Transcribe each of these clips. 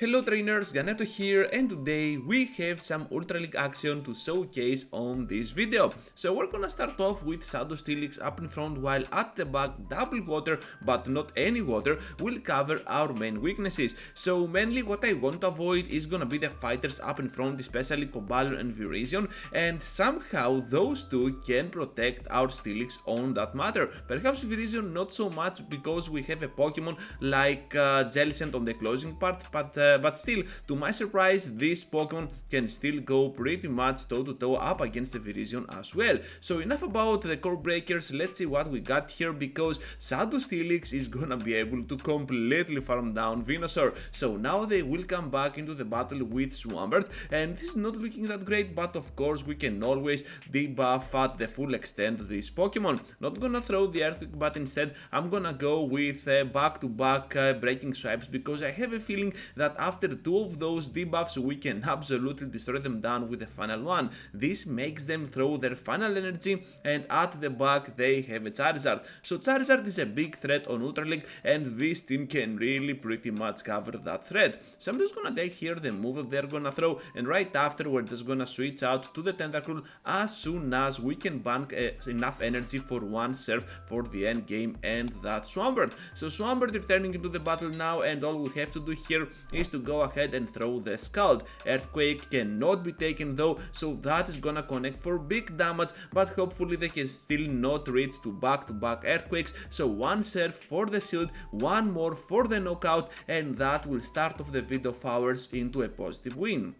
Hello trainers, Ganeto here, and today we have some Ultra League action to showcase on this video. So we're gonna start off with Shadow Steelix up in front, while at the back double water, but not any water, will cover our main weaknesses. So mainly what I want to avoid is gonna be the fighters up in front, especially Cobalion and Virizion, and somehow those two can protect our Steelix on that matter. Perhaps Virizion not so much because we have a Pokemon like Jellicent on the closing part, but still, to my surprise, this Pokemon can still go pretty much toe-to-toe up against the Virizion as well. So enough about the core breakers, let's see what we got here, because Shadow Steelix is gonna be able to completely farm down Venusaur. So now they will come back into the battle with Swampert, and this is not looking that great, but of course we can always debuff at the full extent this Pokemon. Not gonna throw the Earthquake, but instead I'm gonna go with back-to-back breaking swipes, because I have a feeling that after two of those debuffs we can absolutely destroy them down with the final one. This makes them throw their final energy, and at the back they have a Charizard. So Charizard is a big threat on Ultra League, and this team can really pretty much cover that threat. So I'm just gonna take here the move that they're gonna throw, and right after we're just gonna switch out to the Tentacruel as soon as we can bank enough energy for one serve for the end game, and that's Swampert. So Swampert returning into the battle now, and all we have to do here is to go ahead and throw the Scald. Earthquake cannot be taken though, so that is gonna connect for big damage, but hopefully they can still not reach to back-to-back Earthquakes. So one serve for the shield, one more for the knockout, and that will start off the video of ours into a positive win.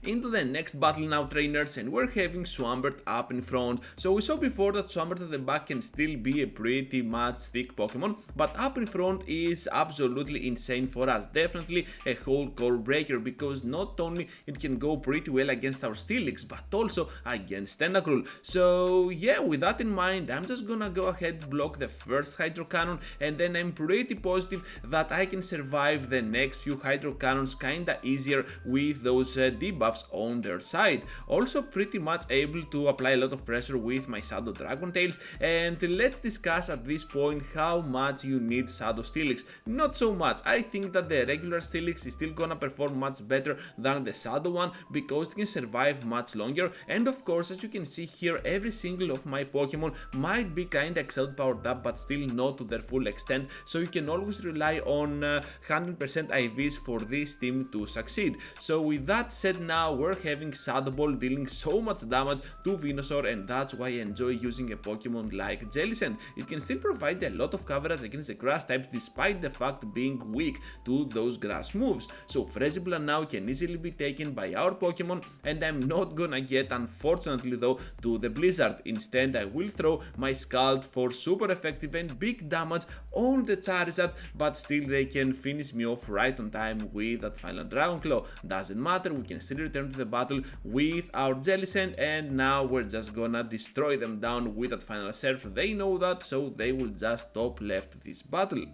Into the next battle now, trainers, and we're having Swampert up in front. So we saw before that Swampert at the back can still be a pretty much thick Pokemon, but up in front is absolutely insane for us. Definitely a whole core breaker, because not only it can go pretty well against our Steelix, but also against Tentacruel. So yeah, with that in mind, I'm just gonna go ahead and block the first Hydro Cannon, and then I'm pretty positive that I can survive the next few Hydro Cannons kinda easier with those debuffs on their side. Also pretty much able to apply a lot of pressure with my Shadow Dragon Tails, and let's discuss at this point how much you need Shadow Steelix. Not so much. I think that the regular Steelix is still gonna perform much better than the Shadow one, because it can survive much longer, and of course, as you can see here, every single of my Pokemon might be kinda excelled powered up, but still not to their full extent, so you can always rely on 100% IVs for this team to succeed. So with that said, now we're having Shadow Ball dealing so much damage to Venusaur, and that's why I enjoy using a Pokemon like Jellicent. It can still provide a lot of coverage against the grass types, despite the fact being weak to those grass moves. So Frezibla now can easily be taken by our Pokemon, and I'm not gonna get, unfortunately though, to the Blizzard. Instead, I will throw my Scald for super effective and big damage on the Charizard, but still they can finish me off right on time with that final Dragon Claw. Doesn't matter, we can still return to the battle with our Jellicent, and now we're just gonna destroy them down with that final serve. They know that, so they will just top left this battle.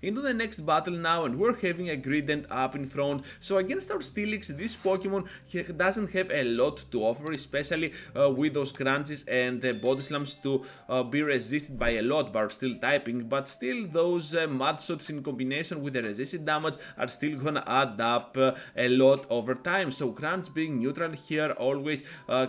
Into the next battle now, and we're having a Grident up in front. So against our Steelix, this Pokemon doesn't have a lot to offer, especially with those crunches and body slams to be resisted by a lot by our steel typing, but still those mud shots in combination with the resisted damage are still gonna add up a lot over time. So crunch being neutral here, always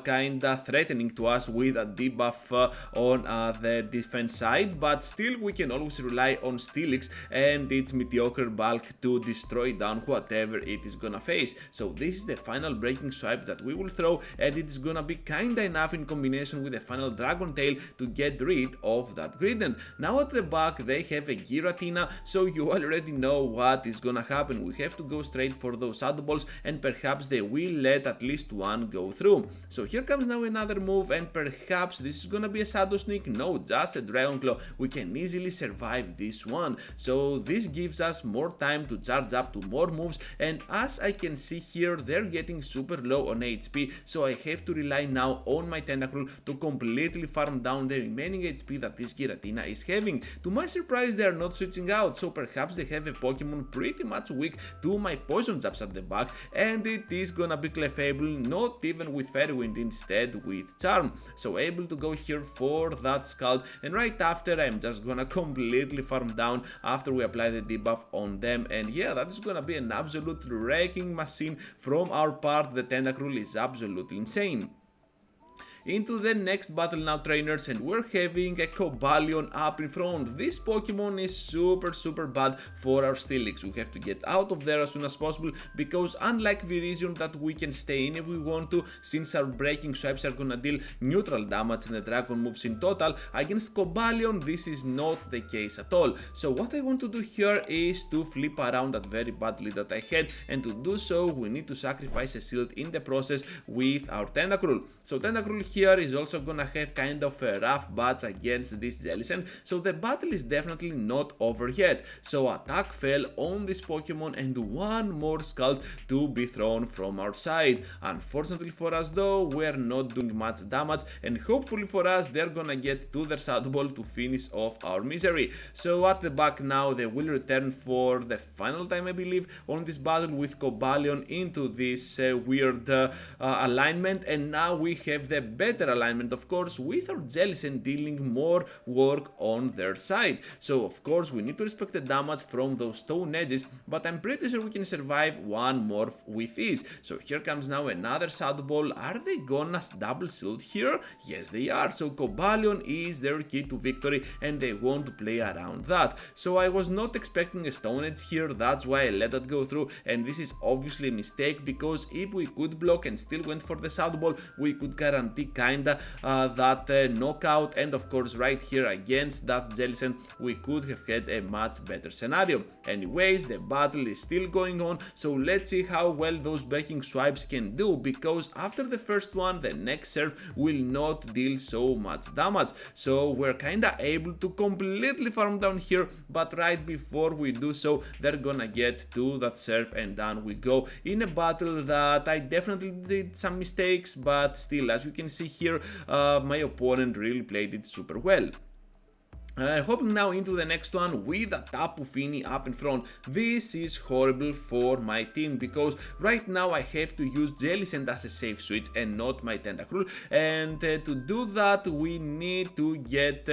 kinda threatening to us with a debuff on the defense side, but still we can always rely on Steelix and its mediocre bulk to destroy down whatever it is gonna face. So this is the final breaking swipe that we will throw, and it is gonna be kinda enough in combination with the final Dragon Tail to get rid of that Grident. Now at the back they have a Giratina, so you already know what is gonna happen. We have to go straight for those Shadow Balls, and perhaps they will let at least one go through. So here comes now another move, and perhaps this is gonna be a Shadow Sneak. No, just a Dragon Claw. We can easily survive this one. So this gives us more time to charge up to more moves, and as I can see here, they're getting super low on HP, so I have to rely now on my Tentacruel to completely farm down the remaining HP that this Giratina is having. To my surprise, they are not switching out, so perhaps they have a Pokemon pretty much weak to my Poison Jabs at the back, and it is gonna be Clefable, not even with Fairy Wind, instead with Charm. So able to go here for that Scald, and right after I'm just gonna completely farm down after we we apply the debuff on them, and yeah, that is gonna be an absolute wrecking machine from our part. The Tentacruel is absolutely insane. Into the next battle now, trainers, and we're having a Cobalion up in front. This Pokemon is super bad for our Steelix. We have to get out of there as soon as possible, because unlike the region that we can stay in if we want to, since our breaking swipes are gonna deal neutral damage and the dragon moves in total, against Cobalion this is not the case at all. So what I want to do here is to flip around that very bad lead that I had, and to do so we need to sacrifice a shield in the process with our Tentacruel. So Tentacruel here is also gonna have kind of a rough batch against this Jellicent, so the battle is definitely not over yet. So attack fell on this Pokemon, and one more Scald to be thrown from our side. Unfortunately for us though, we're not doing much damage, and hopefully for us they're gonna get to their Shadow Ball to finish off our misery. So at the back now, they will return for the final time, I believe, on this battle with Cobalion into this weird alignment, and now we have the better alignment, of course, with our Jellicent dealing more work on their side. So of course we need to respect the damage from those stone edges, but I'm pretty sure we can survive one more with ease. So here comes now another Shadow Ball. Are they gonna double shield here? Yes, they are. So Cobalion is their key to victory, and they want to play around that. So I was not expecting a stone edge here, that's why I let that go through, and this is obviously a mistake, because if we could block and still went for the Shadow Ball, we could guarantee kinda that knockout, and of course right here against that Jellicent we could have had a much better scenario. Anyways, the battle is still going on, so let's see how well those breaking swipes can do, because after the first one the next serve will not deal so much damage. So we're kinda able to completely farm down here, but right before we do so they're gonna get to that serve, and down we go in a battle that I definitely did some mistakes, but still, as you can see here, my opponent really played it super well. Hopping now into the next one with a Tapu Fini up in front. This is horrible for my team, because right now I have to use Jellicent as a safe switch and not my Tentacruel, and to do that we need to get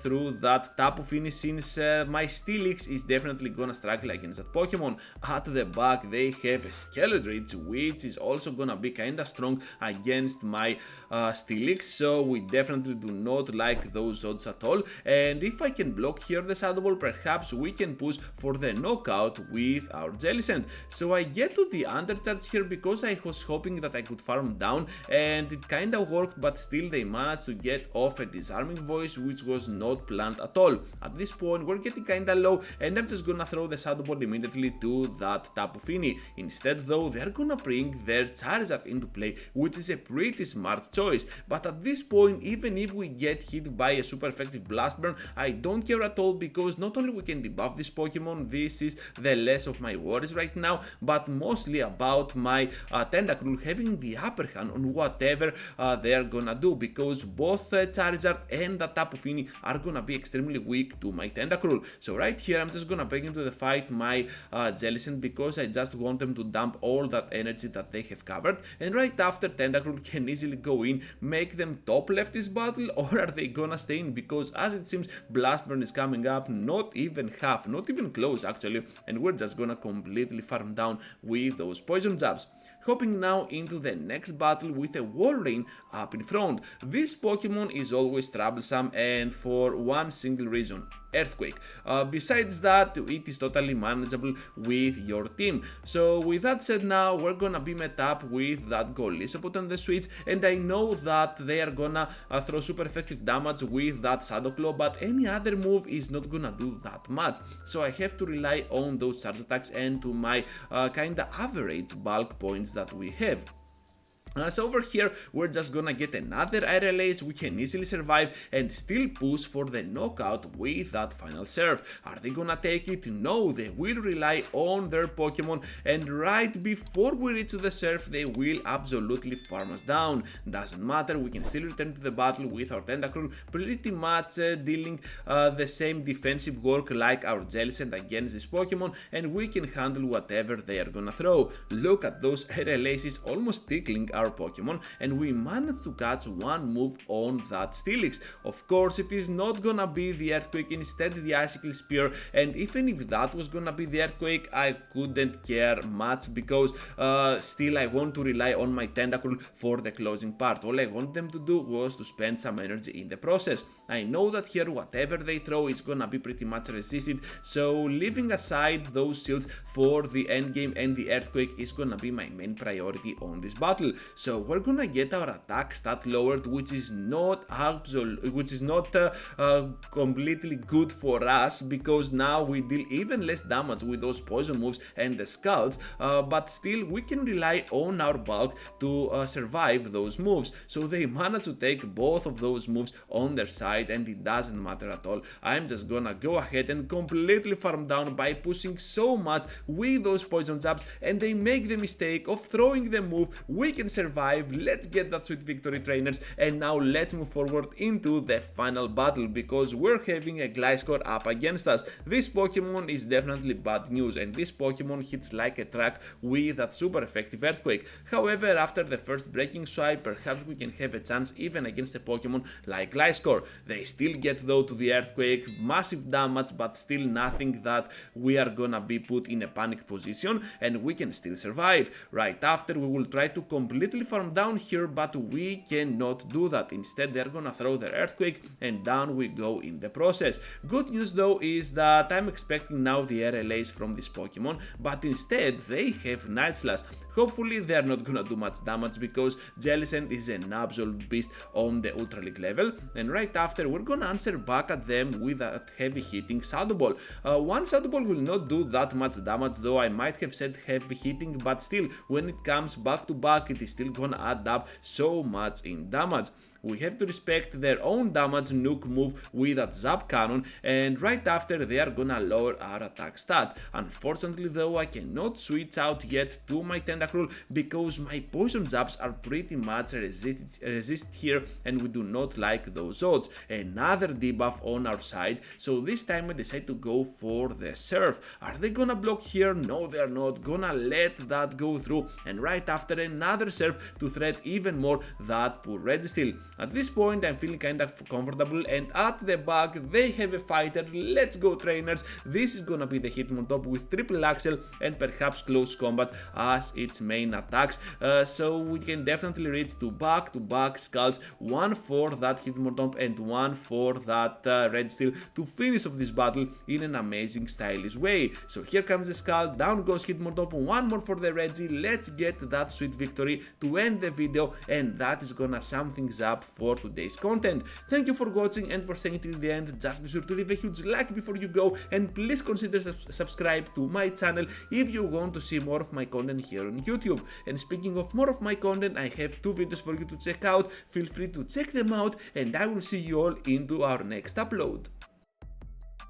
through that Tapu Fini, since my Steelix is definitely gonna struggle against that Pokemon. At the back they have a Skeledridge, which is also gonna be kinda strong against my Steelix, so we definitely do not like those odds at all. And if I can block here the Shadow Ball, perhaps we can push for the knockout with our Jellicent. So I get to the undercharge here because I was hoping that I could farm down, and it kinda worked, but still they managed to get off a disarming voice, which was not planned at all. At this point we're getting kinda low, and I'm just gonna throw the Shadow Ball immediately to that Tapu Fini. Instead though, they're gonna bring their Charizard into play, which is a pretty smart choice. But at this point, even if we get hit by a super effective Blast Burn, I don't care at all, because not only we can debuff this Pokemon, this is the less of my worries right now, but mostly about my Tentacruel having the upper hand on whatever they are gonna do, because both Charizard and the Tapu Fini are gonna be extremely weak to my Tentacruel. So right here I'm just gonna bring into the fight my Jellicent, because I just want them to dump all that energy that they have covered, and right after Tentacruel can easily go in, make them top left this battle, or are they gonna stay in, because as it seems Blast Burn is coming up, not even half, not even close actually, and we're just gonna completely farm down with those poison jabs. Hopping now into the next battle with a Walrein up in front. This Pokemon is always troublesome, and for one single reason: Earthquake. Besides that, it is totally manageable with your team. So with that said, now we're gonna be met up with that Golisopod on the switch, and I know that they are gonna throw super effective damage with that Shadow Claw, but any other move is not gonna do that much. So I have to rely on those charge attacks and to my kinda average bulk points that we have. So over here we're just gonna get another Aerial Ace. We can easily survive and still push for the knockout with that final serve. Are they gonna take it? No, they will rely on their Pokemon, and right before we reach the serve they will absolutely farm us down. Doesn't matter, we can still return to the battle with our Tentacruel, pretty much dealing the same defensive work like our Jellicent against this Pokemon, and we can handle whatever they are gonna throw. Look at those Aerial Aces almost tickling our our Pokemon, and we managed to catch one move on that Steelix. Of course, it is not gonna be the Earthquake, instead the Icicle Spear, and even if that was gonna be the Earthquake, I couldn't care much because still I want to rely on my Tentacle for the closing part. All I want them to do was to spend some energy in the process. I know that here whatever they throw is gonna be pretty much resisted, so leaving aside those shields for the endgame and the Earthquake is gonna be my main priority on this battle. So we're gonna get our attack stat lowered, which is not completely good for us, because now we deal even less damage with those poison moves and the scalds, but still we can rely on our bulk to survive those moves. So they managed to take both of those moves on their side, and it doesn't matter at all. I'm just gonna go ahead and completely farm down by pushing so much with those poison jabs, and they make the mistake of throwing the move. We can survive. Let's get that sweet victory, trainers, and now let's move forward into the final battle, because we're having a Gliscor up against us. This Pokemon is definitely bad news, and this Pokemon hits like a truck with that super effective Earthquake. However, after the first breaking swipe, perhaps we can have a chance even against a Pokemon like Gliscor. They still get though to the Earthquake, massive damage, but still nothing that we are gonna be put in a panic position, and we can still survive. Right after, we will try to completely farm down here, but we cannot do that. Instead, they're gonna throw their Earthquake, and down we go in the process. Good news though is that I'm expecting now the RLAs from this Pokemon, but instead they have Night Slash. Hopefully they're not gonna do much damage, because Jellicent is an absolute beast on the Ultra League level. And right after, we're gonna answer back at them with that heavy hitting Shadow Ball. One Shadow Ball will not do that much damage, though I might have said heavy hitting, but still, when it comes back to back, it is still gonna add up so much in damage. We have to respect their own damage nuke move with that Zap Cannon, and right after they are gonna lower our attack stat. Unfortunately though, I cannot switch out yet to my Tentacruel, because my poison zaps are pretty much resist here, and we do not like those odds. Another debuff on our side, so this time I decide to go for the Surf. Are they gonna block here? No, they are not gonna let that go through, and right after, another Surf to threat even more that poor Registeel. At this point, I'm feeling kinda comfortable, and at the back they have a fighter. Let's go, trainers. This is gonna be the Hitmontop with triple Axel and perhaps close combat as its main attacks, so we can definitely reach to back skulls, one for that Hitmontop and one for that Registeel, to finish off this battle in an amazing stylish way. So here comes the skull, down goes Hitmontop, one more for the Reggie. Let's get that sweet victory to end the video, and that is gonna sum things up for today's content. Thank you for watching and for staying till the end. Just be sure to leave a huge like before you go, and please consider subscribe to my channel if you want to see more of my content here on YouTube. And speaking of more of my content, I have two videos for you to check out. Feel free to check them out, and I will see you all into our next upload.